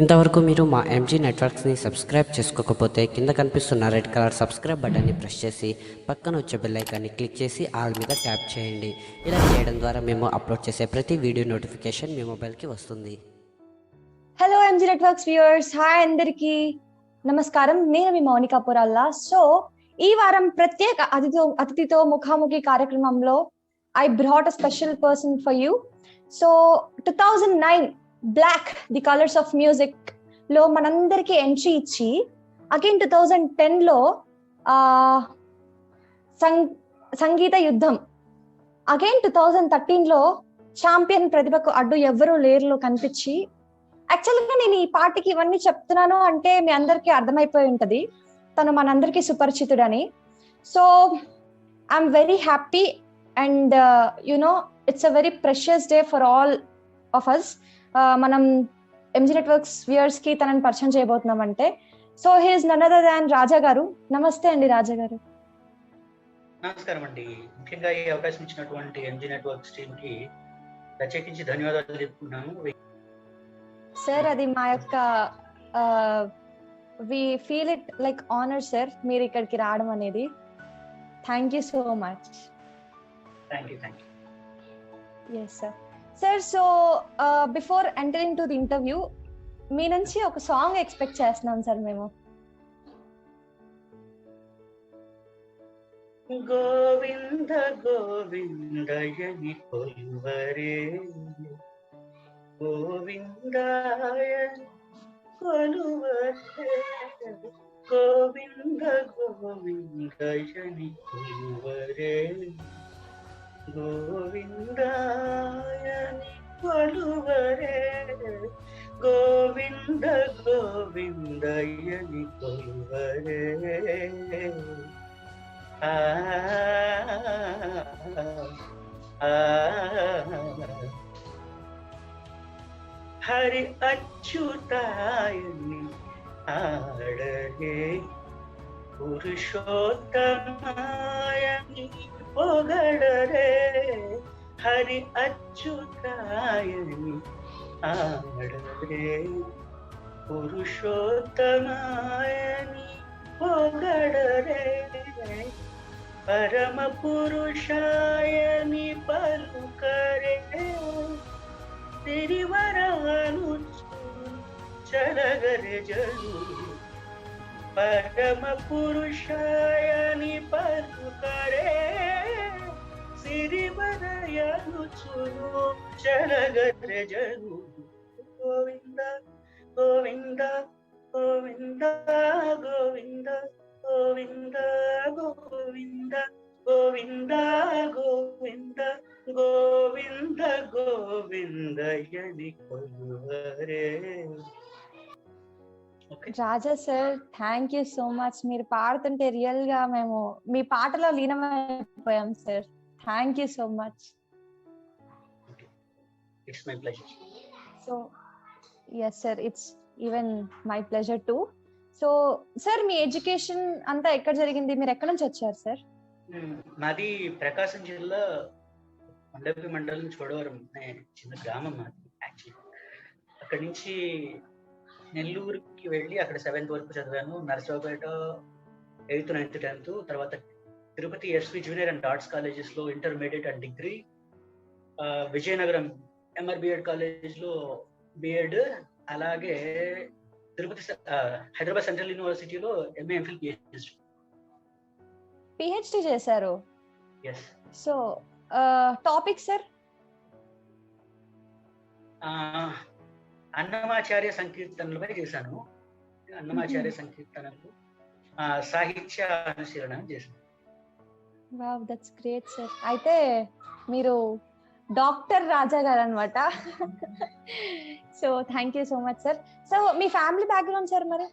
ఇంతవరకు మీరు మా ఎంజీ నెట్వర్క్స్ని సబ్స్క్రైబ్ చేసుకోకపోతే కింద కనిపిస్తున్న రెడ్ కలర్ సబ్స్క్రైబ్ బటన్ని ప్రెస్ చేసి పక్కన వచ్చే బెల్ ఐకాన్ని క్లిక్ చేసి ఆల్ మీద ట్యాప్ చేయండి. ఇలా చేయడం ద్వారా మేము అప్లోడ్ చేసే ప్రతి వీడియో నోటిఫికేషన్ మీ మొబైల్కి వస్తుంది. Hello MG networks viewers, hi అందరికి నమస్కారం. నేను మీ మౌనిక పురాల్లా. సో ఈ వారం ప్రత్యేక అతిథితో ముఖాముఖి కార్యక్రమంలో I brought a special person for you. So 2009 black the colours of music లో మనందరికి ఎంట్రీ ఇచ్చి అగైన్ 2010 లో సంగీత యుద్ధం, అగైన్ 2013 లో ఛాంపియన్ ప్రతిభకు అడ్డు ఎవ్వరూ లేరులో కనిపించి, యాక్చువల్గా నేను ఈ పాటకి ఇవన్నీ చెప్తున్నాను అంటే మీ అందరికీ అర్థమైపోయి ఉంటది తను మనందరికీ సుపరిచితుడని. So I'm very happy and it's a very precious day for all of us. మనం ఎంజీ నెట్వర్క్స్ వ్యూయర్స్ కి తనని పరిచయం చేయబోతున్నామంటే, so he is none other than Raja గారు. నమస్తే అండి రాజా గారు. నమస్కారం అండి. ముఖ్యంగా ఈ అవకాశం ఇచ్చినటువంటి ఎంజీ నెట్వర్క్స్ టీమ్ కి ప్రత్యేకించి ధన్యవాదాలు చెప్పుకున్నాను. సార్ అది మా యొక్క we feel it like honour sir, మీరు ఇక్కడికి రావడం అనేది. Thank you so much. Thank you. Yes sir. Sir, so before entering to the interview మీ నుంచి ఒక సాంగ్ ఎక్స్పెక్ట్ చేస్తున్నాం సార్ మేము. గోవింద గోవిందయని కొలువరే, గోవిందాయ కొలువరే, గోవింద గోవిందయని కొలువరే, గోవిందాయని కొలువరే, గోవింద గోవిందయని కొలువరే. హరి అచ్యుతాయని ఆడరే, పురుషోత్తమాయని పొగడరే, హరి అచ్యుతాయని ఆడరే, పురుషోత్తమాయని పొగడరే, పరమ పురుషాయని పలుకరే, తిరివరాను చలగరే జలు, పరమ పురుషాయని పలుకరే, సిరివరయను చలగరే జలు. గోవింద గోవింద గోవింద గోవింద గోవింద గోవింద గోవింద గోవింద గోవింద గోవిందయని కొలువరే. Raja sir, thank you so much. మీరు పాడుతుంటే రియల్ గా మేము మీ పాటలో లీనమైపోయాం సార్. Thank you so much. It's my pleasure. So yes sir, it's even my pleasure too. So sir, మీ ఎడ్యుకేషన్ అంతా ఎక్కడ జరిగింది? మీరు ఎక్కడి నుంచి వచ్చారు సార్? మాది ప్రకాశం జిల్లా కొండపి మండలం చోడవరం అనే చిన్న గ్రామం మాది. యాక్చువల్లీ అక్కడి నుంచి నెల్లూరుకి వెళ్ళి అక్కడ 7th వరకు చదివాను. నరసరావుపేట 8th, 9th, 10th, తర్వాత Tirupati SV junior and arts colleges లో intermediate and degree, Vizianagaram MR BEd college లో బిఎడ్, అలాగే తిరుపతి హైదరాబాద్ సెంట్రల్ యూనివర్సిటీలో ఎంఏ ఎంఫిల్ పిహెచ్డి చేశారు. Yes. So topic sir? Annamacharya సంకీర్తనలపై చేశాను. అన్నమాచార్య సంకీర్తనలు, సాహిత్య అనుశీలన చేశాను. Wow, that's great sir. అయితే మీరు డాక్టర్ రాజా గారు అనమాట. So thank you so much sir. So మీ ఫ్యామిలీ బ్యాక్గ్రౌండ్ సార్ మరి?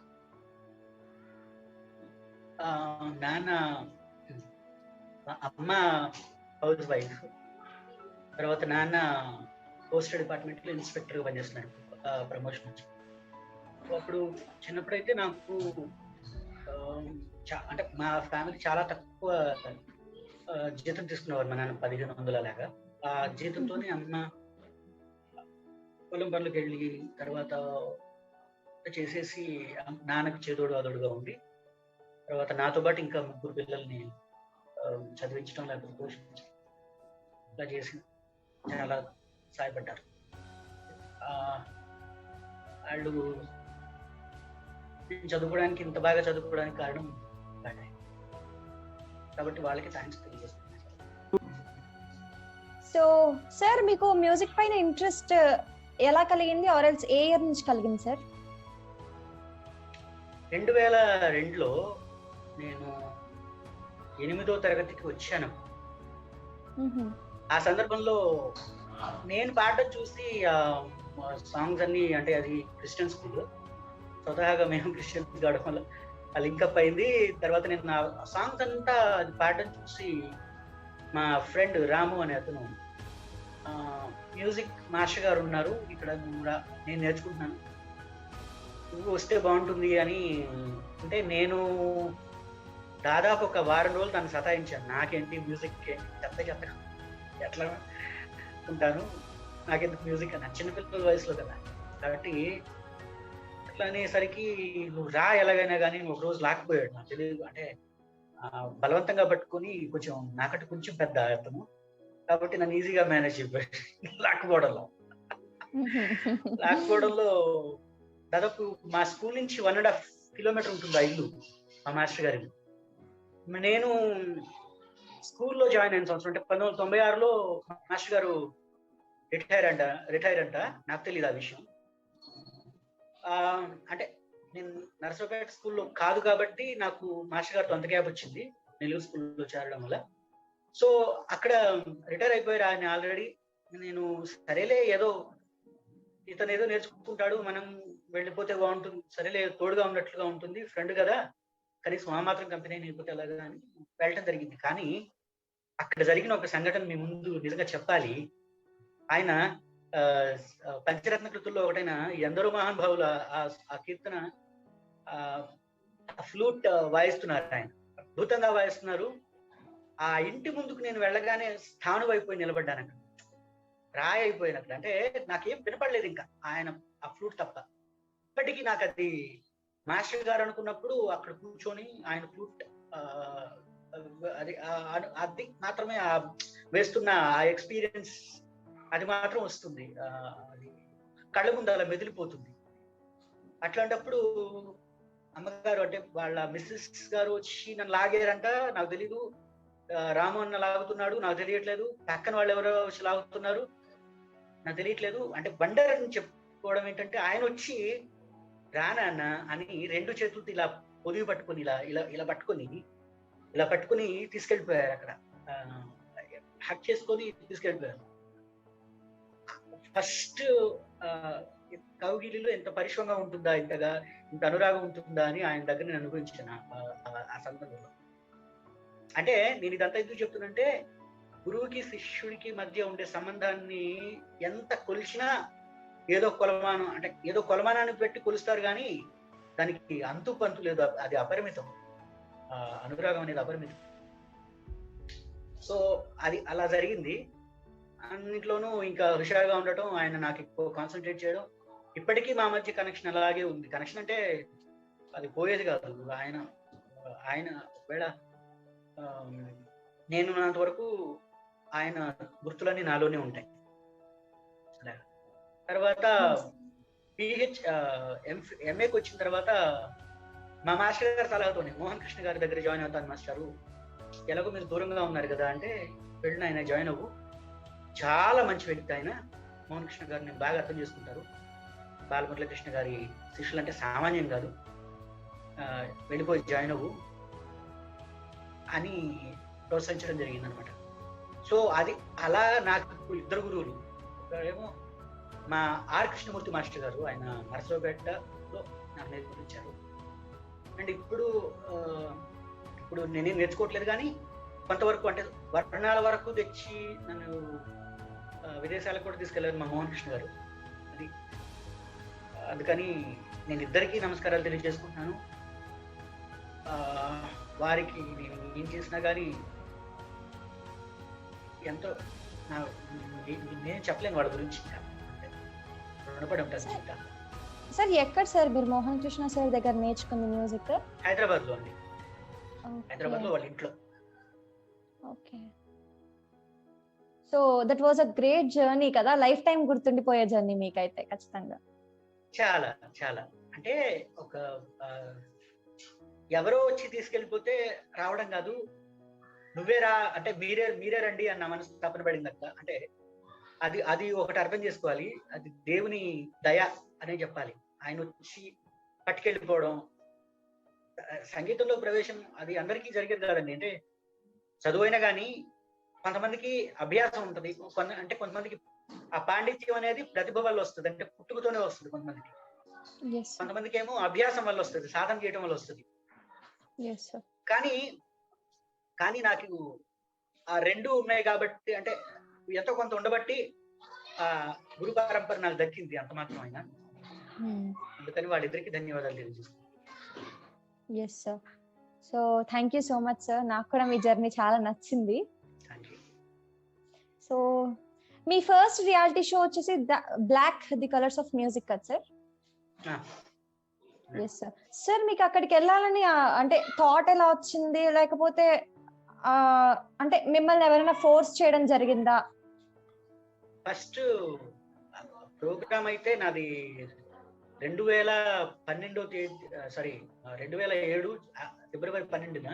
నాన్న, అమ్మ హౌస్ వైఫ్, తర్వాత నాన్న పోస్ట్ డిపార్ట్మెంట్ లో ఇన్స్పెక్టర్ గా పనిచేస్తున్నాడు, ప్రమోషన్ వచ్చి. అప్పుడు చిన్నప్పుడైతే నాకు అంటే మా ఫ్యామిలీ చాలా తక్కువ జీతం తీసుకునేవారు. మా నాన్న 1500 లాగా. ఆ జీతంతోనే అమ్మ పొలం పనులకు వెళ్ళి తర్వాత చేసేసి నాన్నకు చేదోడు అదోడుగా ఉండి, తర్వాత నాతో పాటు ఇంకా 3 పిల్లల్ని చదివించడం లేకపోతే పోషించడం ఇలా చేసి చాలా సహాయపడ్డారు. వాళ్ళు చదువుకోవడానికి, ఇంత బాగా చదువుకోవడానికి కారణం వాళ్ళే. కాబట్టి వాళ్ళకి థ్యాంక్స్ తెలియజేస్తున్నాను. సో సార్, మీకు మ్యూజిక్ పైన ఇంట్రెస్ట్ ఎలా కలిగింది, ఆర్ ఎల్స్ ఏ ఇయర్ నుంచి కలిగింది సార్? 2002లో నేను 8వ తరగతికి వచ్చాను. ఆ సందర్భంలో నేను పాడడం చూసి సాంగ్స్ అన్ని, అంటే అది క్రిస్టియన్ స్కూల్, స్వతహాగా మేము క్రిస్టియన్స్ కావడం వల్ల లింకప్ అయింది. తర్వాత నేను నా సాంగ్స్ అంతా అది పాడడం చూసి మా ఫ్రెండ్ రాము అనే అతను, మ్యూజిక్ మాస్టర్ గారు ఉన్నారు ఇక్కడ, నేను నేర్చుకుంటున్నాను, నువ్వు వస్తే బాగుంటుంది అని అంటే, నేను దాదాపు ఒక వారం రోజులు తను సతాయించాను. నాకేంటి మ్యూజిక్, చెత్త ఎట్లా ఉంటాను, నాకెందుకు మ్యూజిక్ అని, చిన్నపిల్లల వయసులో కదా. కాబట్టి అట్లా అనేసరికి నువ్వు రా ఎలాగైనా కానీ, ఒక రోజు లాక్కుపోయాడు. నాకు తెలియదు, అంటే బలవంతంగా పట్టుకొని, కొంచెం నాకంటే కొంచెం పెద్ద అతను కాబట్టి నన్ను ఈజీగా మేనేజ్ అయిపోయాడు. లాక్కుపోవడంలో దాదాపు మా స్కూల్ నుంచి 1.5 కిలోమీటర్ ఉంటుంది ఆ ఇల్లు, మా మాస్టర్ గారి ఇల్లు. నేను స్కూల్లో జాయిన్ అయిన సంవత్సరం అంటే 1996లో మాస్టర్ గారు రిటైర్ అంట. నాకు తెలియదు ఆ విషయం. అంటే నేను నర్సరావుపేట స్కూల్లో కాదు కాబట్టి నాకు మాస్టర్ గారితో అంత గ్యాప్ వచ్చింది నెల్లూరు స్కూల్లో చేరడం వల్ల. సో అక్కడ రిటైర్ అయిపోయారు ఆయన ఆల్రెడీ. నేను సరేలే, ఇతను ఏదో నేర్చుకుంటాడు, మనం వెళ్ళిపోతే బాగుంటుంది, సరేలే తోడుగా ఉన్నట్లుగా ఉంటుంది, ఫ్రెండ్ కదా, కనీసం ఆ మాత్రం కంపెనీ అయిపోతే అలాగా అని వెళ్ళటం జరిగింది. కానీ అక్కడ జరిగిన ఒక సంఘటన మీ ముందు నిజంగా చెప్పాలి. ఆయన పంచరత్న కృతుల్లో ఒకటైన ఎందరో మహానుభావుల ఆ కీర్తన ఫ్లూట్ వాయిస్తున్నారు. ఆయన అద్భుతంగా వాయిస్తున్నారు. ఆ ఇంటి ముందుకు నేను వెళ్ళగానే స్థాను అయిపోయి నిలబడ్డాను. అక్కడ రాయి అయిపోయినట్లు, అంటే నాకేం వినపడలేదు ఇంకా ఆయన ఆ ఫ్లూట్ తప్ప. ఇప్పటికీ నాకు అది మాస్టర్ గారు అనుకున్నప్పుడు అక్కడ కూర్చొని ఆయన ఫ్లూట్ అది మాత్రమే వేస్తున్న ఆ ఎక్స్పీరియన్స్ అది మాత్రం వస్తుంది, అది కళ్ళ ముందు అలా మెదిలిపోతుంది. అట్లాంటప్పుడు అమ్మగారు, అంటే వాళ్ళ మిస్సెస్ గారు వచ్చి నన్ను లాగారంట. నాకు తెలీదు, రాము అన్న లాగుతున్నాడు, నాకు తెలియట్లేదు, పక్కన వాళ్ళు ఎవరో వచ్చి లాగుతున్నారు, నాకు తెలియట్లేదు. అంటే బండర్ అని చెప్పుకోవడం ఏంటంటే, ఆయన వచ్చి రానా అన్న అని 2 చేతులతో ఇలా పొదివి పట్టుకొని ఇలా పట్టుకొని తీసుకెళ్ళిపోయారు. అక్కడ హక్ చేసుకొని తీసుకెళ్ళిపోయారు. ఫస్ట్ కౌగిలిలో ఎంత పరిశ్రమంగా ఉంటుందా, ఇంత అనురాగం ఉంటుందా అని ఆయన దగ్గర నేను అనుభవించాను ఆ సందర్భంలో. అంటే నేను ఇదంతా ఎందుకు చెప్తున్నంటే, గురువుకి శిష్యుడికి మధ్య ఉండే సంబంధాన్ని ఎంత కొలిచినా ఏదో కొలమానం, అంటే ఏదో కొలమానాన్ని పెట్టి కొలుస్తారు కానీ దానికి అంతు పంతు లేదు, అది అపరిమితం, అనురాగం అనేది అపరిమితం. సో అది అలా జరిగింది. అన్నింటిలోనూ ఇంకా హుషారుగా ఉండటం, ఆయన నాకు ఎక్కువ కాన్సన్ట్రేట్ చేయడం, ఇప్పటికీ మా మధ్య కనెక్షన్ అలాగే ఉంది. కనెక్షన్ అంటే అది పోయేది కాదు. ఆయన ఒకవేళ నేను ఉన్నంత వరకు ఆయన గుర్తులన్నీ నాలోనే ఉంటాయి. తర్వాత ఎంఏకి వచ్చిన తర్వాత మా మాస్టర్ గారి సలహాతోనే మోహన్ కృష్ణ గారి దగ్గర జాయిన్ అవుతాను మాస్టారు, ఎలాగో మీరు దూరంగా ఉన్నారు కదా అంటే, వెళ్ళిన ఆయన జాయిన్ అవ్వు, చాలా మంచి వ్యక్తి ఆయన, మోహన్ కృష్ణ గారిని బాగా అర్థం చేసుకుంటారు, బాలమురళీ కృష్ణ గారి శిష్యులు అంటే సామాన్యం కాదు, వెళ్ళిపోయి జాయిన్ అవ్వు అని ప్రోత్సహించడం జరిగింది అనమాట. సో అది అలా నాకు 2 గురువులు. ఒకరేమో మా ఆర్ కృష్ణమూర్తి మాస్టర్ గారు, ఆయన నరసరావుపేటలో నాకు నేర్పించారు. అండ్ ఇప్పుడు నేనేం నేర్చుకోవట్లేదు కానీ కొంతవరకు, అంటే వర్ణాల వరకు తెచ్చి నన్ను విదేశాలకు కూడా తీసుకెళ్లారు మా మోహన్ కృష్ణ గారు. అది అందుకని నేను ఇద్దరికీ నమస్కారాలు తెలియజేసుకుంటున్నాను. వారికి నేను ఏం చేసినా కానీ ఎంతో నేను చెప్పలేను వాళ్ళ గురించి, రుణపడి ఉంటాను. సార్ ఎక్కడ సార్ మీరు మోహన్ కృష్ణ సార్ దగ్గర నేర్చుకుంది మ్యూజిక్? హైదరాబాద్ లో అండి, హైదరాబాద్ లో వాళ్ళ ఇంట్లో. Okay. So that was a great journey కదా, లైఫ్ టైం గుర్తుండిపోయే జర్నీ మీకైతే ఖచ్చితంగా. చాలా చాలా అంటే ఒక ఎవరో వచ్చి తీసుకెళ్ళిపోతే రావడం కాదు, నువ్వే రా అంటే మీరే రండి అన్న మనసు తప్పన పడింది అక్క. అంటే అది అది ఒకటి అర్థం చేసుకోవాలి, అది దేవుని దయ అనే చెప్పాలి. ఆయన వచ్చి పట్టుకెళ్ళిపోవడం. సంగీతంలో ప్రవేశం అది అందరికీ జరిగేది కాదండి. అంటే చదువైనా కానీ కొంతమందికి అభ్యాసం ఉంటది, అంటే కొంతమందికి ఆ పాండిత్యం అనేది ప్రతిభ వల్ల వస్తుంది, అంటే పుట్టుకతోనే వస్తుంది కొంతమందికి. కొంతమందికి ఏమో అభ్యాసం వల్ల వస్తుంది, సాధన చేయడం వల్ల వస్తుంది. కానీ కానీ నాకు ఆ రెండు ఉన్నాయి కాబట్టి, అంటే ఎంతో కొంత ఉండబట్టి ఆ గురు పరంపర నాకు దక్కింది అంత మాత్రం అయినా. అందుకని వాళ్ళిద్దరికి ధన్యవాదాలు తెలియజేస్తాను. Yes sir. So thank you so much sir, నాకు కూడా మీ జర్నీ చాలా నచ్చింది. సో మీ ఫస్ట్ రియాలిటీ షో వచ్చేసి black the colours of music కదా సార్? Yes sir. సార్ మీకు అక్కడికి వెళ్ళాలని అంటే థాట్ ఎలా వచ్చింది, లేకపోతే అంటే మిమ్మల్ని ఎవరైనా ఫోర్స్ చేయడం జరిగిందా? ఫస్ట్ ప్రోగ్రామ్ అయితే నాది 2012 2007 ఫిబ్రవరి 12న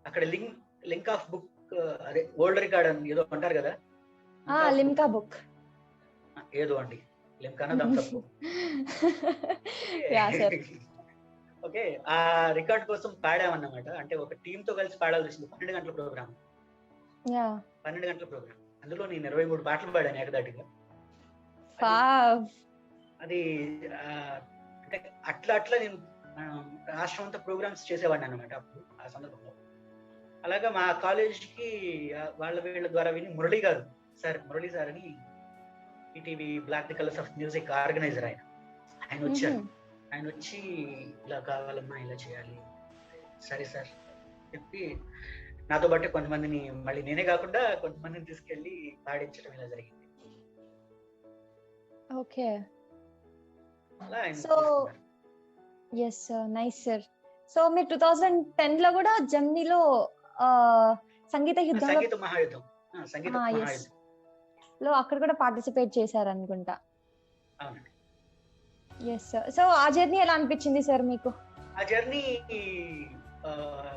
అక్కడ లింక్ ఆఫ్ బుక్, అదే వరల్డ్ రికార్డ్ అని ఏదో అంటారు కదా, లిమ్కా బుక్ ఏదో అండి, లింకానా దాని తప్పు. ఓకే, ఆ రికార్డ్ కోసం పాడామన్నమాట. అంటే ఒక టీమ్ తో కలిసి పాడాల్సి వచ్చింది. 12 గంటల ప్రోగ్రామ్. 12 గంటల ప్రోగ్రామ్, అందులో నేను 23 పాటలు పాడాను ఏకదాటిగా. అది అంటే అట్లా నేను రాష్ట్రం అంతా ప్రోగ్రామ్స్ చేసేవాడిని అనమాట అప్పుడు ఆ సందర్భంలో. అలాగా మా కాలేజీకి వీళ్ళ ద్వారా విని మురళి సార్ అని ETV black the colours of music organiser ఆయన వచ్చారు. ఆయన వచ్చి ఇలా కావాలమ్మా, ఇలా చేయాలి, సరే సార్ చెప్పి నాతో పాటు కొంతమందిని, మళ్ళీ నేనే కాకుండా కొంతమందిని తీసుకెళ్లి పాడించడం ఇలా జరిగింది. Okay. So yes sir, nice sir. So మీరు 2010 లో కూడా జమ్నీలో సంగీత మహాయుద్ధం లో అక్కడ కూడా పార్టిసిపేట్ చేశారు అనుకుంటా. Yes sir. సో ఆ జర్నీ ఎలా అనిపించింది సార్ మీకు? ఆ జర్నీ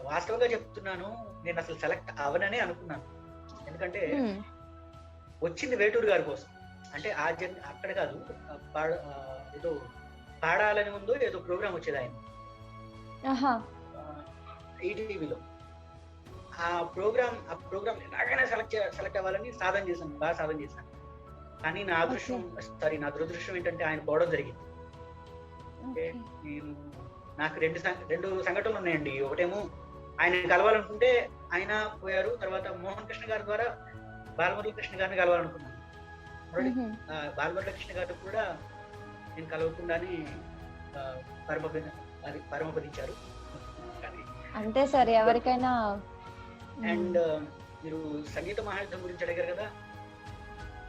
వాస్తవంగా చెప్తున్నాను, నేను అసలు సెలెక్ట్ అవననే అనుకున్నాను. ఎందుకంటే వచ్చింది వేటూరు గారి కోసం. అంటే ఆ జర్నీ అక్కడ కాదు, ఏదో పాడాలని ముందు ఏదో ప్రోగ్రామ్ వచ్చేది ఆయన ఈటీవీలో. ఆ ప్రోగ్రామ్ ఎలాగైనా సెలెక్ట్ అవ్వాలని బాగా సాధన చేశాను. కానీ నా దురదృష్టం ఏంటంటే ఆయన పోవడం జరిగింది. నాకు రెండు సంఘటనలు ఉన్నాయండి. ఒకటేమో ఆయన కలవాలనుకుంటే ఆయన పోయారు, తర్వాత మోహన్ కృష్ణ గారి ద్వారా బాలమురళీ కృష్ణ గారిని కలవాలనుకున్నాను. బాలమురళీ కృష్ణ గారు కూడా నేను కలవకుండానే పరమపదించారు. అంతే సార్, ఎవరికైనా. అండ్ మీరు సంగీత మహాయుద్ధం గురించి అడిగారు కదా,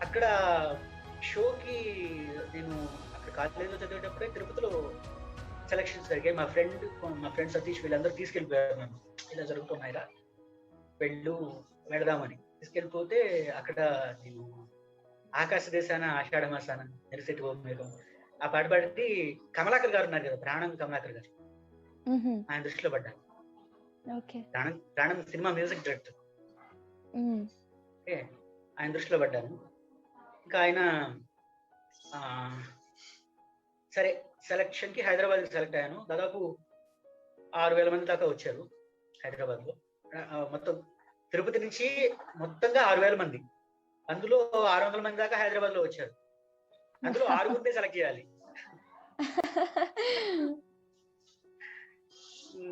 అక్కడ షోకి నేను అక్కడ కాలేజీలో చదివేటప్పుడే తిరుపతిలో సెలక్షన్స్ జరిగాయి. మా ఫ్రెండ్ సతీష్ వీళ్ళందరూ తీసుకెళ్ళిపోయారు నన్ను, ఇలా జరుగుతున్నాయిరా వెళదామని తీసుకెళ్ళిపోతే అక్కడ నేను ఆకాశ దేశాన ఆషాఢ మాసాన నెరిసెట్టి మేఘం ఆ పాట పాడింది కమలాకర్ గారు ఉన్నారు కదా, ప్రాణం కమలాకర్ గారు, ఆయన దృష్టిలో పడ్డాను. ప్రాణం సినిమా మ్యూజిక్ డైరెక్టర్, ఆయన దృష్టిలో పడ్డాను. ఇంకా ఆయన సరే సెలక్షన్ కి హైదరాబాద్ సెలెక్ట్ అయ్యాను. దాదాపు 6,000 మంది దాకా వచ్చారు హైదరాబాద్ లో. మొత్తం తిరుపతి నుంచి మొత్తంగా 6,000 మంది, అందులో 600 మంది దాకా హైదరాబాద్ లో వచ్చారు. అందులో 6 సెలెక్ట్ చేయాలి.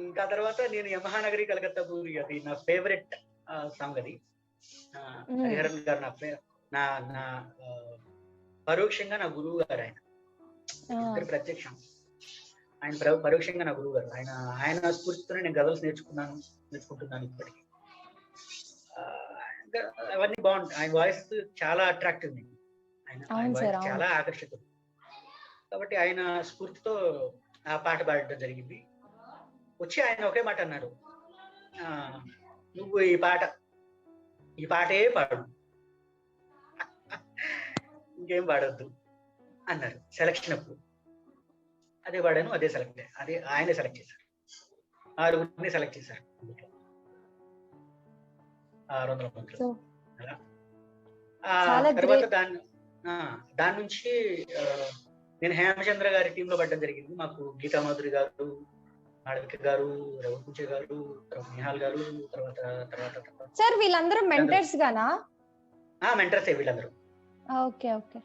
ఇంకా తర్వాత నేను యమహానగరి కలకత్తా పూరి, అది నా ఫేవరెట్ సాంగ్. అది హరిహరన్ గారు నా పరోక్షంగా నా గురువు గారు. ఆయన ఇద్దరు ప్రత్యక్షం. ఆయన పరోక్షంగా నా గురువు గారు. ఆయన స్ఫూర్తితోనే నేను గజల్స్ నేర్చుకుంటున్నాను ఇప్పటికీ. అవన్నీ బాగుంటాయి. ఆయన వాయిస్ చాలా అట్రాక్టివ్, ఆయన వాయిస్ చాలా ఆకర్షితం. కాబట్టి ఆయన స్ఫూర్తితో ఆ పాట పాడడం జరిగింది. వచ్చి ఆయన ఒకే మాట అన్నారు, నువ్వు ఈ పాటే పాడు, ఇంకేం పాడొద్దు అన్నారు సెలక్షన్ అప్పుడు. అదే పాడాను, అదే ఆయనే సెలెక్ట్ చేశారు. 6 సెలెక్ట్ చేశారు 600 మందిలో. తర్వాత దాని నుంచి నేను హేమచంద్ర గారి టీంలో పడ్డం జరిగింది. మాకు గీతా మాధురి గారు, మాళవిక గారు, రఘుపూజ గారు, తర్వాత నిహాల్ గారు, తర్వాత సార్ వీళ్ళందరూ మెంటర్స్ గానా? మెంటర్స్ వీళ్ళందరూ. Okay okay.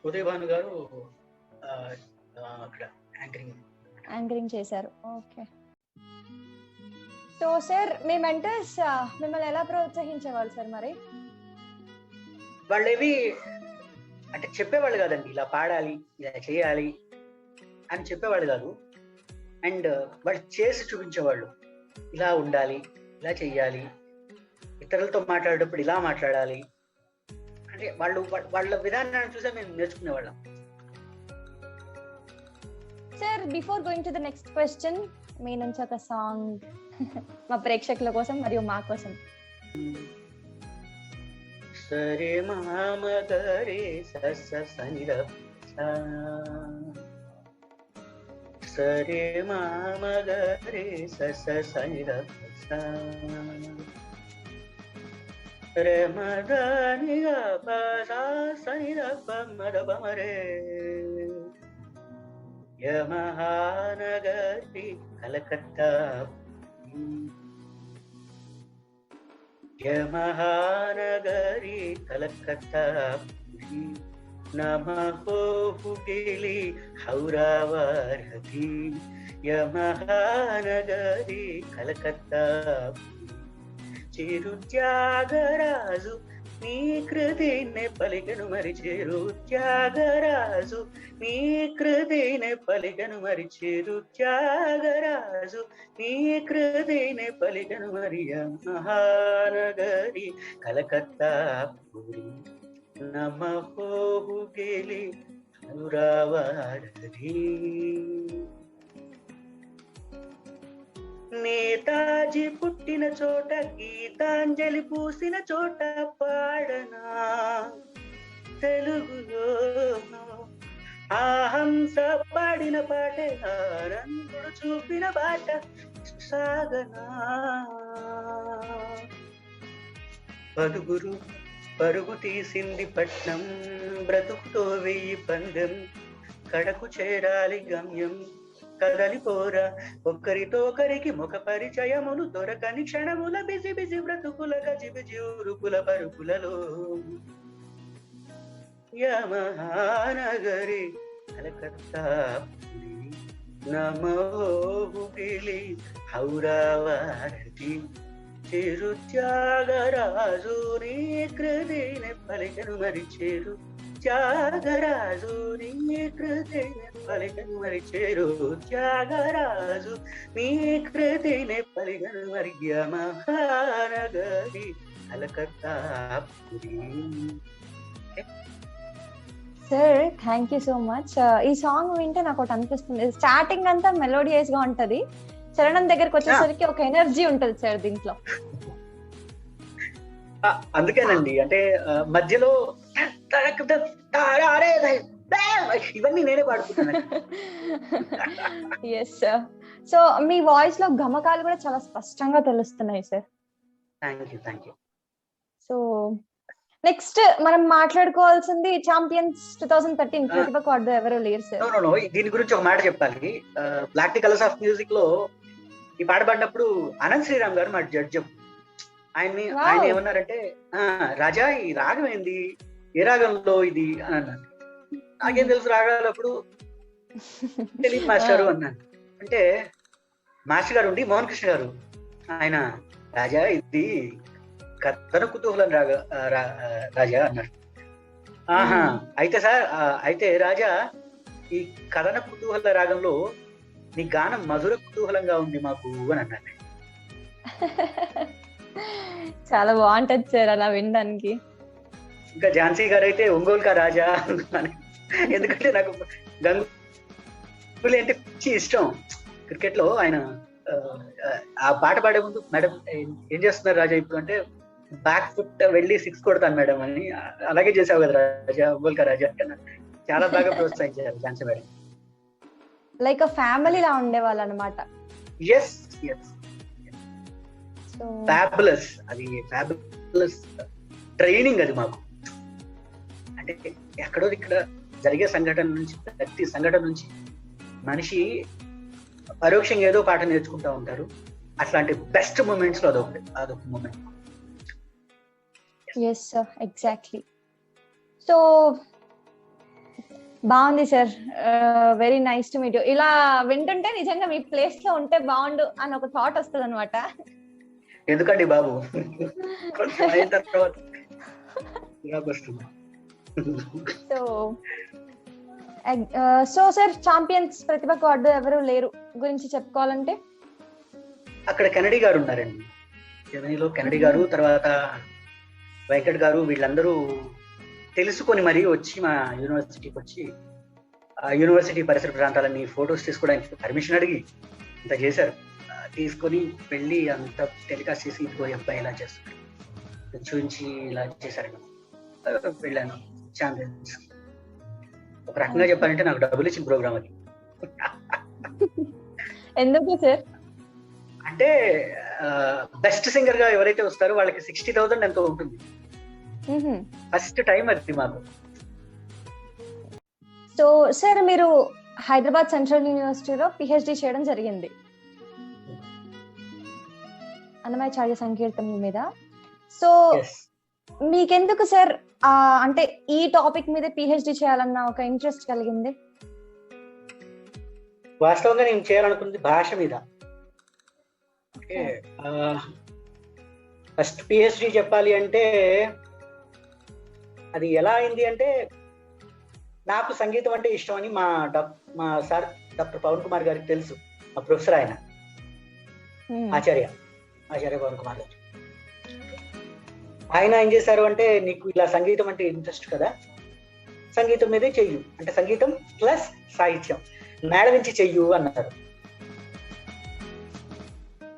ఉదయ్ భాను గారు అక్కడ యాంకరింగ్ చేశారు. ఓకే. సో సార్ మీ మెంటర్స్ మిమ్మల్ని ఎలా ప్రోత్సహించేవాళ్ళు సార్? మరి వాళ్ళేవి అంటే చెప్పేవాళ్ళు కాదండి, ఇలా పాడాలి, ఇలా చేయాలి అని చెప్పేవాళ్ళు కాదు. అండ్ వాళ్ళు చేసి చూపించేవాళ్ళు, ఇలా ఉండాలి, ఇలా చెయ్యాలి, ఇతరులతో మాట్లాడేటప్పుడు ఇలా మాట్లాడాలి అంటే వాళ్ళ విధానాన్ని చూసే మేము నేర్చుకునేవాళ్ళం. Sir before going to the next question, మీ నుంచి ఒక సాంగ్ మా ప్రేక్షకుల కోసం మరియు మా కోసం. సరే మామ గరే సస సని ర సరే మామ గరే సస సని ర రే మదని గ ప స సని ర ప మ ర ప మ రే యమహానగరి కలకత్తా యమహానగరి కలకత్తా నమః హుగిలి హౌరావారధి యమహానగరి కలకత్తా చిరుత్యాగరాజు నీ కృతినే పలికను మరి చిరుత్యాగరాజు నీ కృతినే పలికను మరి చిరుత్యాగరాజు నీ కృతినే పలికను మరి మహానగరి కలకత్తా పురి నమః హుగిలి హౌరావారధి నేతాజీ పుట్టిన చోట గీతాంజలి పూసిన చోట పాడనా తెలుగులో ఆహంస పాడిన పాటే ఆనందుడు చూపిన బాట సాగనా పరుగు తీసింది పట్నం బ్రతుకుతో 1000 పందెం కడకు చేరాలి గమ్యం కదలిపోరా ఒక్కరితో ఒకరికి ముఖ పరిచయములు దొరకని క్షణముల బిజి బిజి బ్రతుకుల గజిబిజి ఉరుకుల పరుకులలో యమహానగరి కలకత్తా నమో హుగిలి హౌరావారధి చిరుత్యాగరాజు నీ కృతినే పలికను మరి చేరు త్యాగరాజు నీ కృతినే పలికను మరి చేరు త్యాగరాజు నీ కృతినే పలికను మరి యమహానగరి కలకత్తా పురి. Sir thank you so much. ఈ సాంగ్ వింటే నాకు ఒకటి అనిపిస్తుంది, స్టార్టింగ్ అంతా మెలోడియస్ గా ఉంటది, చరణం దగ్గరకు వచ్చేసరికి ఒక ఎనర్జీ ఉంటది సార్ దీంట్లో. అందుకేనండి అంటే మధ్యలో ఇవన్నీ నేనే పాడుకుంటాను. Yes sir. సో మీ వాయిస్ లో గమకాలు కూడా చాలా స్పష్టంగా తెలుస్తున్నాయి sir. Thank you. So next మనం మాట్లాడుకోవాల్సింది ఛాంపియన్స్ 2013 ప్రతిభకు అడ్డు ఎవరు లేరు సార్. దీని గురించి ఒక మాట చెప్పాలి. బ్లాక్ కలర్స్ ఆఫ్ మ్యూజిక్ లో ఈ పాట పాడినప్పుడు అనంత్ శ్రీరామ్ గారు మా జడ్జి. ఆయన ఏమన్నారంటే, రాజా ఈ రాగం ఏంది, ఏ రాగంలో ఇది అని అన్నాను. నాకేం తెలుసు రాగాలు, అప్పుడు తెలియదు మాస్టారు అన్నాను. అంటే మాస్టర్ గారు ఉండి మోహన్ కృష్ణ గారు ఆయన, రాజా ఇది కథన కుతూహలం రాజా అన్నారు. ఆహా అయితే సార్, అయితే రాజా ఈ కథన కుతూహల రాగంలో నీ గానం మధుర కుతూహలంగా ఉంది మాకు అని అన్నాను. చాలా బాగుంటది సార్ అలా వినడానికి. ఇంకా ఝాన్సీ గారు అయితే ఒంగోలు కా రాజా ఎందుకంటే నాకు గంగూలీ అంటే పిచ్చి ఇష్టం. క్రికెట్ లో ఆయన ఆ పాట పాడే ముందు మేడం ఏం చేస్తున్నారు రాజా ఇప్పుడు అంటే బ్యాక్ ఫుట్ వెళ్ళి 6 కొడతాను మేడం అని. అలాగే చేసావు కదా రాజా, బోల్కా రాజా అంటే చాలా బాగా ప్రోత్సహించారు ఝాన్సీ మేడం. లైక్ ఫ్యామిలీ లా ఉండేవాళ్ళు అనమాట. Yes yes, fabulous. అది ఫ్యాబులస్ ట్రైనింగ్ అది మాకు. అంటే ఎక్కడో ఇక్కడ జరిగే సంఘటన నుంచి, ప్రతి సంఘటన నుంచి మనిషి పరోక్షంగా ఏదో పాట నేర్చుకుంటా ఉంటారు. అట్లాంటి బెస్ట్ మూమెంట్స్ లో అదొక moment. Yes sir, exactly. So బాగుంది sir, very nice to meet you. ఇలా వింటుంటే నిజంగా మీ ప్లేస్ లో ఉంటే బాగుండు అని ఒక థాట్ వస్తుంది అనమాట. ఎందుకండి బాబు, కొంచెం అయిన తర్వాత వస్తుంది. సో సార్, ఛాంపియన్స్ ప్రతిభకు అడ్డు ఎవరు లేరు గురించి చెప్పుకోవాలంటే అక్కడ కెనడీ గారు ఉన్నారండి. జర్మనీలో కెనడీ గారు, తర్వాత వెంకట్ గారు, వీళ్ళందరూ తెలుసుకొని మరీ వచ్చి మా యూనివర్సిటీకి వచ్చి ఆ యూనివర్సిటీ పరిసర ప్రాంతాలన్నీ ఫొటోస్ తీసుకోవడానికి పర్మిషన్ అడిగి ఇంత చేశారు. తీసుకొని వెళ్ళి అంత టెలికాస్ట్ చేసి ఇదిగో అబ్బాయి ఇలా చేస్తారు చూపించి ఇలా చేశారు. వెళ్ళాను ఛాంపియన్స్. ఒక రకంగా చెప్పాలంటే నాకు డబ్బులు ఇచ్చిన ప్రోగ్రామ్ అది. ఎందుకు సార్? అంటే బెస్ట్ సింగర్ గా ఎవరైతే వస్తారో వాళ్ళకి 60,000 ఎంతో ఉంటుంది. ఫస్ట్ టైం అది మాకు. సో సార్, మీరు హైదరాబాద్ సెంట్రల్ యూనివర్సిటీలో పిహెచ్డి చేయడం జరిగింది అన్నమాచార్య సంకీర్తనల మీద. సో మీకెందుకు సార్ అంటే ఈ టాపిక్ మీద పిహెచ్డి చేయాలన్న ఒక ఇంట్రెస్ట్ కలిగింది? వాస్తవంగా నేను చేయాలనుకుంది భాష మీద. ఫస్ట్ పిహెచ్డి చెప్పాలి అంటే అది ఎలా అయింది అంటే, నాకు సంగీతం అంటే ఇష్టం అని మా సార్ డాక్టర్ పవన్ కుమార్ గారికి తెలుసు. మా ప్రొఫెసర్ ఆయన, ఆచార్య పవన్ కుమార్ గారు. ఆయన ఏం చేశారు అంటే, నీకు ఇలా సంగీతం అంటే ఇంట్రెస్ట్ కదా, సంగీతం మీదే చెయ్యు అంటే సంగీతం ప్లస్ సాహిత్యం మేడ నుంచి చెయ్యు అన్నారు.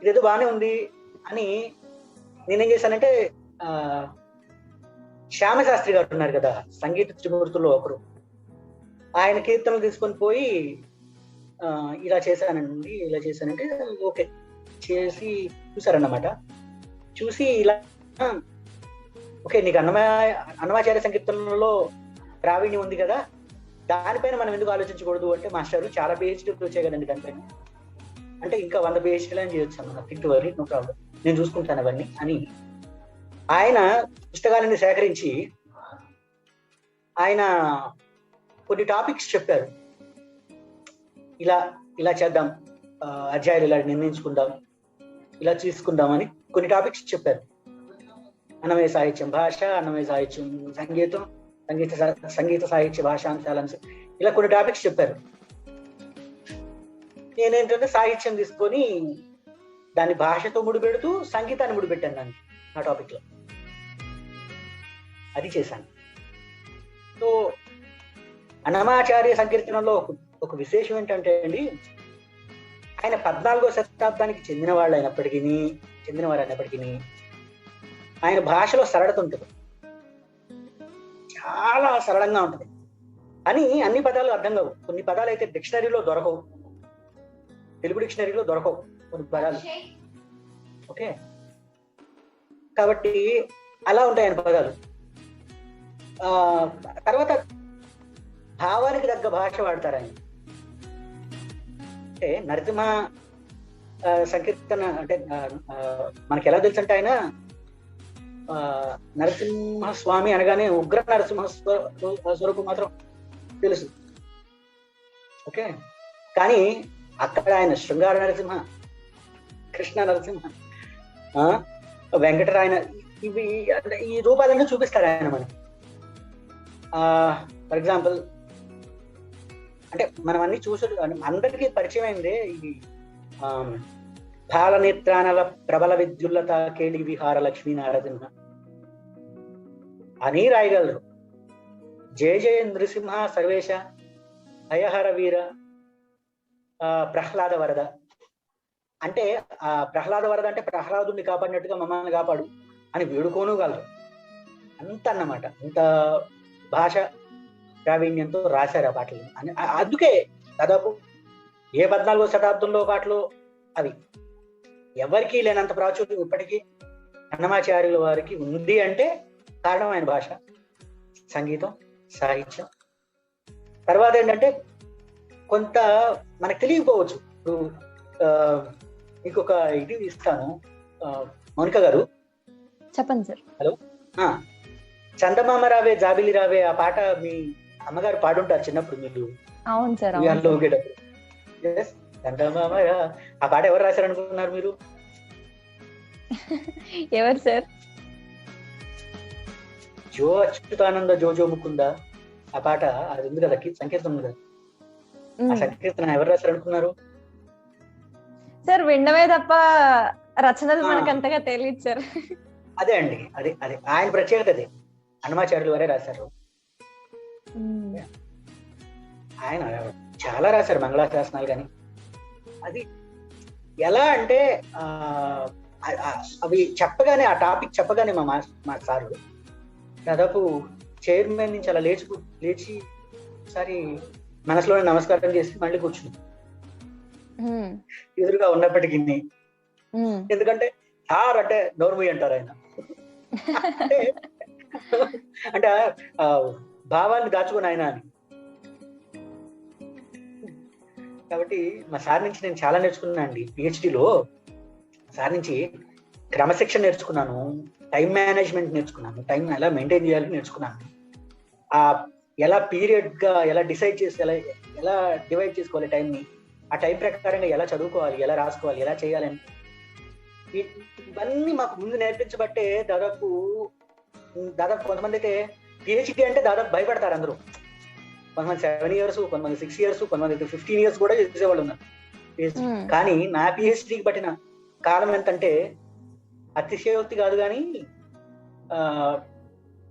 ఇదేదో బాగానే ఉంది అని నేనేం చేశానంటే, శ్యామశాస్త్రి గారు ఉన్నారు కదా, సంగీత త్రిమూర్తుల్లో ఒకరు, ఆయన కీర్తనలు తీసుకొని పోయి ఇలా చేశానంటే ఓకే చేసి చూసారన్నమాట. చూసి ఇలా ఓకే నీకు అన్నమాచార్య సంకీర్తనలో ప్రావీణ్యం ఉంది కదా, దానిపైన మనం ఎందుకు ఆలోచించకూడదు అంటే, మాస్టర్ చాలా పిహెచ్డీలు వచ్చాయి కదండి దానిపైన అంటే, ఇంకా 100 పిహెచ్డీలు అని చేయొచ్చు అన్న, థింక్ వరీ, నో ప్రాబ్లం, నేను చూసుకుంటాను అవన్నీ అని. ఆయన పుస్తకాలను సేకరించి ఆయన కొన్ని టాపిక్స్ చెప్పారు. ఇలా చేద్దాం, అధ్యాయులు ఇలా నిర్ణయించుకుందాం, ఇలా తీసుకుందామని కొన్ని టాపిక్స్ చెప్పారు. అన్నమయ సాహిత్యం భాష, అన్నమయ సాహిత్యం సంగీతం, సంగీత సాహిత్య భాషాంశాలను, ఇలా కొన్ని టాపిక్స్ చెప్పారు. నేనేంటంటే సాహిత్యం తీసుకొని దాన్ని భాషతో ముడిపెడుతూ సంగీతాన్ని ముడిపెట్టాను దాన్ని నా టాపిక్ లో, అది చేశాను. సో అన్నమాచార్య సంకీర్తనలో ఒక విశేషం ఏంటంటే అండి, ఆయన 14వ శతాబ్దానికి చెందినవారు అయినప్పటికీ ఆయన భాషలో సరళత ఉంటుంది, చాలా సరళంగా ఉంటుంది. అన్ని పదాలు అర్థం కావు, కొన్ని పదాలు అయితే డిక్షనరీలో దొరకవు, తెలుగు డిక్షనరీలో దొరకవు కొన్ని పదాలు. ఓకే, కాబట్టి అలా ఉంటాయి ఆయన పదాలు. తర్వాత భావానికి తగ్గ భాష వాడతారు ఆయన. అంటే నరసింహ సంకీర్తన అంటే మనకి ఎలా తెలుసు అంటే, ఆయన నరసింహస్వామి అనగానే ఉగ్ర నరసింహ స్వరూపం మాత్రం తెలుసు. ఓకే, కానీ అక్కడ ఆయన శృంగార నరసింహ, కృష్ణ నరసింహ, వెంకటరాయన, ఇవి అంటే ఈ రూపాలన్నీ చూపిస్తారు ఆయన మనకి. ఫర్ ఎగ్జాంపుల్ అంటే మనం అన్ని చూసు అందరికీ పరిచయం అయిందే ఇది బాలనేత్రానల ప్రబల విద్యుల్లత కేళి విహార లక్ష్మీ నరసింహ అని రాయగలరు. జయ జయ నృసింహ సర్వేశ హయహర వీర ప్రహ్లాద వరద. అంటే ఆ ప్రహ్లాద వరద అంటే ప్రహ్లాదుని కాపాడినట్టుగా మమ్మల్ని కాపాడు అని వేడుకోనుగలరు. అంత అన్నమాట, అంత భాష ప్రావీణ్యంతో రాశారు ఆ పాటలు. అందుకే దాదాపు ఏ 14వ శతాబ్దంలో పాటలు అవి ఎవరికీ లేనంత ప్రాచుర్యం ఇప్పటికీ అన్నమాచార్యుల వారికి ఉంది అంటే కారణం ఆయన భాష, సంగీతం, సాహిత్యం. తర్వాత ఏంటంటే కొంత మనకు తెలియకపోవచ్చు. ఇప్పుడు ఇంకొక ఇది ఇస్తాను, మౌనిక గారు చెప్పండి సార్. హలో. చందమామ రావే జాబిలి రావే ఆ పాట మీ అమ్మగారు పాడుంటారు చిన్నప్పుడు మీరు అవును సార్. ఊగేటప్పుడు. చందమామ ఆ పాట ఎవరు రాశారు అనుకుంటున్నారు మీరు? ఎవరు సార్? జో అచ్యుతానంద జోజో ముకుంద ఆ పాట, అది ఉంది కదా, సంకీర్తన ఉంది కదా, ఆ సంకీర్తన ఎవరు రాశారు అనుకున్నారు? సార్ వినడమే తప్ప రచనలు మనకు అంతగా తెలియదు సార్. అదే అండి, అదే అదే ఆయన ప్రత్యేకత. అదే అన్నమాచార్యులు వారే రాశారు. ఆయన చాలా రాశారు మంగళాశాసనాలు. కానీ అది ఎలా అంటే అవి చెప్పగానే, ఆ టాపిక్ చెప్పగానే మా సారు దాదాపు చైర్మన్ నుంచి అలా లేచి ఒకసారి మనసులోనే నమస్కారం చేసి మళ్ళీ కూర్చుంది ఎదురుగా ఉన్నప్పటికీ. ఎందుకంటే సార్ అంటే నోర్మూయి అంటారు ఆయన. అంటే భావాన్ని దాచుకుని ఆయన అని. కాబట్టి మా సార్ నుంచి నేను చాలా నేర్చుకున్నాను అండి. పిహెచ్డిలో సార్ నుంచి క్రమశిక్షణ నేర్చుకున్నాను, టైం మేనేజ్మెంట్ నేర్చుకున్నాను, టైం ఎలా మెయింటైన్ చేయాలని నేర్చుకున్నాను. ఎలా పీరియడ్ గా ఎలా డిసైడ్ చేసి ఎలా డివైడ్ చేసుకోవాలి టైంని, ఆ టైం ప్రకారంగా ఎలా చదువుకోవాలి, ఎలా రాసుకోవాలి, ఎలా చేయాలని ఇవన్నీ మాకు ముందు నేర్పించబట్టే దాదాపు కొంతమంది అయితే పిహెచ్డి అంటే దాదాపు భయపడతారు అందరూ. కొంతమంది 7 years, కొంతమంది 6 years, కొంతమంది 15 years కూడా చేసేవాళ్ళు ఉన్నారు. కానీ నా పిహెచ్డికి పట్టిన కాలం ఎంతంటే అతిశయోక్తి కాదు, కానీ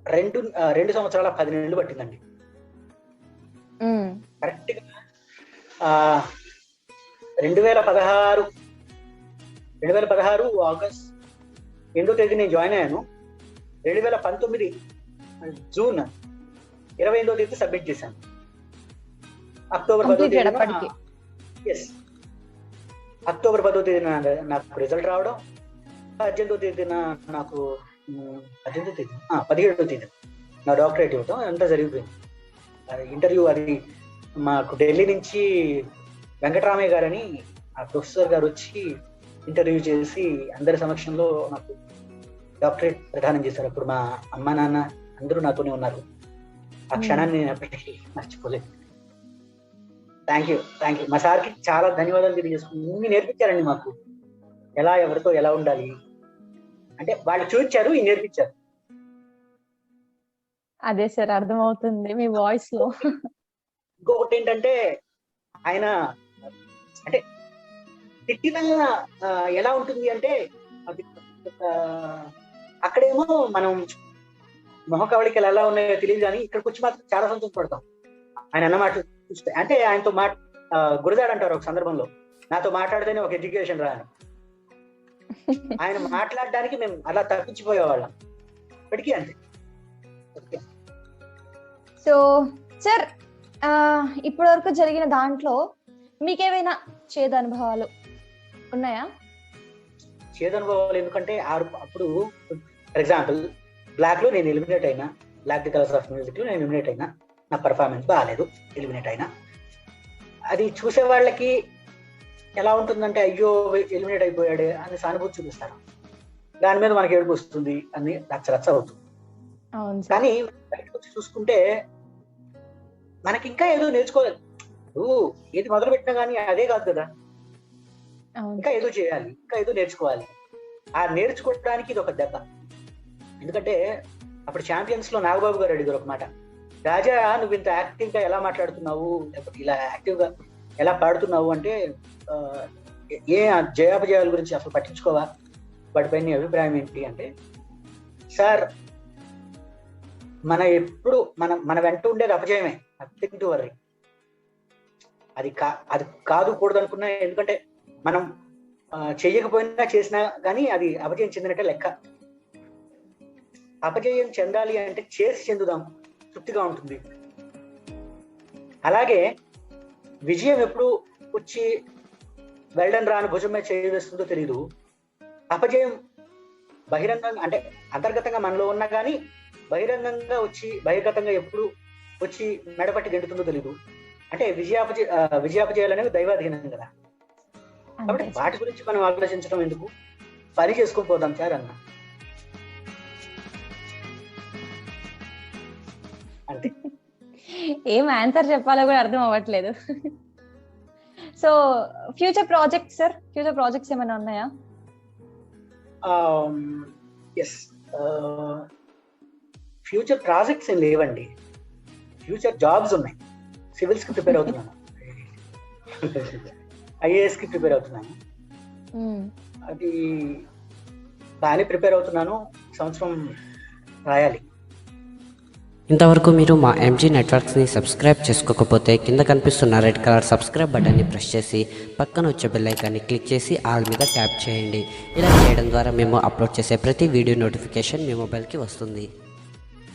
2 సంవత్సరాల 10 నెలలు పట్టిందండి. కరెక్ట్ గా 2016 ఆగస్ట్ 8వ తేదీ నేను జాయిన్ అయ్యాను. 2019 జూన్ 28వ తేదీ సబ్మిట్ చేశాను. అక్టోబర్ 10వ తేదీన నాకు రిజల్ట్ రావడం, 18వ తేదీన నాకు 17వ తేదీ నా డాక్టరేట్ ఇవ్వటం అంతా జరిగిపోయింది. ఇంటర్వ్యూ అది మాకు ఢిల్లీ నుంచి వెంకటరామయ్య గారని ఆ ప్రొఫెసర్ గారు వచ్చి ఇంటర్వ్యూ చేసి అందరి సమక్షంలో నాకు డాక్టరేట్ ప్రదానం చేశారు. అప్పుడు మా అమ్మ నాన్న అందరూ నాతోనే ఉన్నారు. ఆ క్షణాన్ని నేను ఎప్పటికీ మర్చిపోలేదు. Thank you. మా సార్కి చాలా ధన్యవాదాలు తెలియజేసుకున్నాను. ఇన్ని నేర్పించారండి మాకు, ఎలా ఎవరితో ఎలా ఉండాలి అంటే వాళ్ళు చూపించారు, ఇవి నేర్పించారు. అదే సార్ అర్థమవుతుంది మీ వాయిస్ లో. ఇంకొకటి ఏంటంటే ఆయన అంటే తిట్టిన ఎలా ఉంటుంది అంటే అక్కడేమో మనం మొహకవళికలు ఎలా ఉన్నాయో తెలియదు, కానీ ఇక్కడికి వచ్చి మాత్రం చాలా సంతోషపడతాం ఆయన అన్న మాటలు చూస్తే. అంటే ఆయనతో గురజాడు అంటారు ఒక సందర్భంలో, నాతో మాట్లాడితేనే ఒక ఎడ్యుకేషన్ రా అని. ఆయన మాట్లాడడానికి మేము అలా తప్పించిపోయేవాళ్ళం ఇప్పటికీ అంతే. సో సార్ ఇప్పటి వరకు జరిగిన దాంట్లో మీకేమైనా చేదు అనుభవాలు ఉన్నాయా? చేదు అనుభవాలు ఎందుకంటే అప్పుడు ఫర్ ఎగ్జాంపుల్ బ్లాక్ లో నేను ఎలిమినేట్ అయినా, black the colours of music లో నేను ఎలిమినేట్ అయినా, నా పర్ఫార్మెన్స్ బాగాలేదు, ఎలిమినేట్ అయినా. అది చూసే వాళ్ళకి ఎలా ఉంటుందంటే అయ్యో ఎలిమినేట్ అయిపోయాడే అని సానుభూతి చూపిస్తారు. దాని మీద మనకి ఏడుపు వస్తుంది అని రచ్చ అవుతుంది. కానీ బయటకు వచ్చి చూసుకుంటే మనకి ఇంకా ఏదో నేర్చుకోవాలి. ఏది మొదలు పెట్టినా కానీ అదే కాదు కదా, ఇంకా ఏదో చేయాలి, ఇంకా ఏదో నేర్చుకోవాలి. ఆ నేర్చుకోవడానికి ఇది ఒక దెబ్బ. ఎందుకంటే అప్పుడు ఛాంపియన్స్ లో నాగబాబు గారు అడిగారు ఒక మాట, రాజా నువ్వు ఇంత యాక్టివ్ గా ఎలా మాట్లాడుతున్నావు, లేకపోతే ఇలా యాక్టివ్ గా ఎలా పాడుతున్నావు అంటే ఏ జయాపజయాల గురించి అసలు పట్టించుకోవా, వాటిపై నీ అభిప్రాయం ఏంటి అంటే, సార్ ఎప్పుడు మన వెంట ఉండేది అపజయమే, నథింగ్ టు వర్రీ. అది కాదు కూడదు అనుకున్నా, ఎందుకంటే మనం చెయ్యకపోయినా చేసినా కానీ అది అపజయం చెందినట్టే లెక్క. అపజయం చెందాలి అంటే చేసి చెందుదాం, తృప్తిగా ఉంటుంది. అలాగే విజయం ఎప్పుడు వచ్చి వెళ్ళని రాని భుజం మీద చేయవేస్తుందో తెలీదు. అపజయం బహిరంగంగా అంటే అంతర్గతంగా మనలో ఉన్నా కానీ బహిరంగంగా వచ్చి బహిర్గతంగా ఎప్పుడు వచ్చి మెడపట్టి గెంటుతుందో తెలీదు. అంటే విజయాపజయాలు అనేవి దైవాధీనం కదా. కాబట్టి వాటి గురించి మనం ఆలోచించడం ఎందుకు, పని చేసుకొని పోదాం సార్ అన్న. అంతే. ఏం ఆన్సర్ చెప్పాలో కూడా అర్థం అవ్వట్లేదు. So future projects sir, future projects ఏమైనా ఉన్నాయా? ఎస్, ఫ్యూచర్ ప్రాజెక్ట్స్ ఏం లేవండి, ఫ్యూచర్ జాబ్స్ ఉన్నాయి. సివిల్స్ కి ప్రిపేర్ అవుతున్నాను, ఐఏఎస్ కి ప్రిపేర్ అవుతున్నాను. అది బాగానే ప్రిపేర్ అవుతున్నాను, సంవత్సరం రాయాలి. ఇంతవరకు మీరు మా ఎంజీ నెట్వర్క్స్ని సబ్స్క్రైబ్ చేసుకోకపోతే కింద కనిపిస్తున్న రెడ్ కలర్ సబ్స్క్రైబ్ బటన్ని ప్రెస్ చేసి పక్కన వచ్చే బెల్ ఐకాన్ని క్లిక్ చేసి ఆల్ మీద ట్యాప్ చేయండి. ఇలా చేయడం ద్వారా మేము అప్లోడ్ చేసే ప్రతి వీడియో నోటిఫికేషన్ మీ మొబైల్కి వస్తుంది.